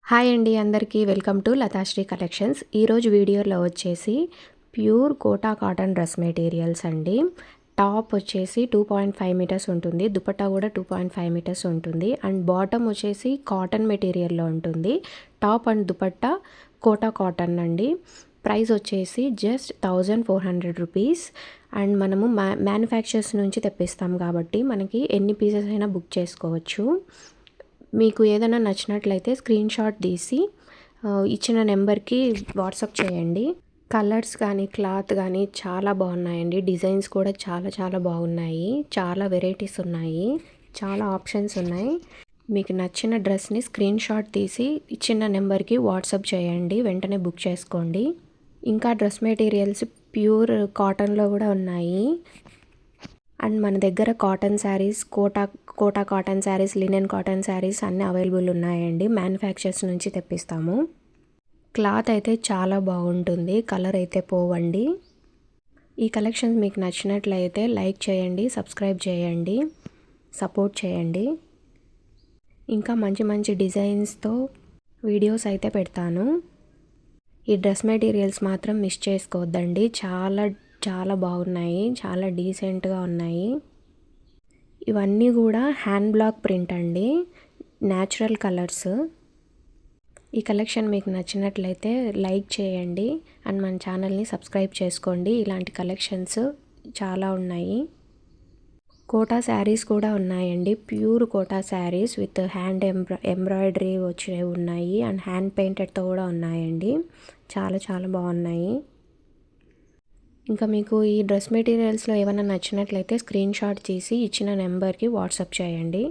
Hi అండి అందరికీ welcome to Lathasri collections. ఈరోజు వీడియోలో వచ్చేసి pure Kota cotton dress materials అండి. టాప్ వచ్చేసి 2.5 మీటర్స్ ఉంటుంది, దుపట్టా కూడా 2.5 మీటర్స్ ఉంటుంది అండ్ బాటమ్ వచ్చేసి కాటన్ మెటీరియల్లో ఉంటుంది. Top and dupatta Kota cotton అండి. ప్రైస్ వచ్చేసి జస్ట్ 1400 రూపీస్ అండ్ మనము మ్యానుఫ్యాక్చర్స్ నుంచి తెప్పిస్తాం కాబట్టి మనకి ఎన్ని పీసెస్ అయినా బుక్ చేసుకోవచ్చు. మీకు ఏదైనా నచ్చినట్లయితే స్క్రీన్ షాట్ తీసి ఇచ్చిన నెంబర్కి వాట్సాప్ చేయండి. కలర్స్ కానీ క్లాత్ కానీ చాలా బాగున్నాయండి. డిజైన్స్ కూడా చాలా చాలా బాగున్నాయి. చాలా వెరైటీస్ ఉన్నాయి, చాలా ఆప్షన్స్ ఉన్నాయి. మీకు నచ్చిన డ్రెస్ని స్క్రీన్ షాట్ తీసి ఇచ్చిన నెంబర్కి వాట్సాప్ చేయండి, వెంటనే బుక్ చేసుకోండి. ఇంకా డ్రెస్ మెటీరియల్స్ ప్యూర్ కాటన్లో కూడా ఉన్నాయి అండ్ మన దగ్గర cotton saris, Kota cotton saris, linen cotton saris అన్నీ అవైలబుల్ ఉన్నాయండి. మ్యానుఫ్యాక్చర్స్ నుంచి తెప్పిస్తాము. క్లాత్ అయితే చాలా బాగుంటుంది, కలర్ అయితే పోవండి. ఈ కలెక్షన్స్ మీకు నచ్చినట్లయితే లైక్ చేయండి, సబ్స్క్రైబ్ చేయండి, సపోర్ట్ చేయండి. ఇంకా మంచి మంచి డిజైన్స్తో వీడియోస్ అయితే పెడతాను. ఈ డ్రెస్ మెటీరియల్స్ మాత్రం మిస్ చేసుకోవద్దండి. చాలా చాలా బాగున్నాయి, చాలా డీసెంట్గా ఉన్నాయి. ఇవన్నీ కూడా హ్యాండ్ బ్లాక్ ప్రింట్ అండి, న్యాచురల్ కలర్స్. ఈ కలెక్షన్ మీకు నచ్చినట్లయితే లైక్ చేయండి అండ్ మన ఛానల్ని సబ్స్క్రైబ్ చేసుకోండి. ఇలాంటి కలెక్షన్స్ చాలా ఉన్నాయి. కోటా శారీస్ కూడా ఉన్నాయండి. Pure Kota saris with hand embroidery వచ్చే ఉన్నాయి అండ్ హ్యాండ్ పెయింటెడ్తో కూడా ఉన్నాయండి. చాలా చాలా బాగున్నాయి. ఇంకా మీకు ఈ డ్రెస్ మెటీరియల్స్లో ఏమైనా నచ్చినట్లయితే స్క్రీన్ షాట్ తీసి ఇచ్చిన నెంబర్కి వాట్సాప్ చేయండి.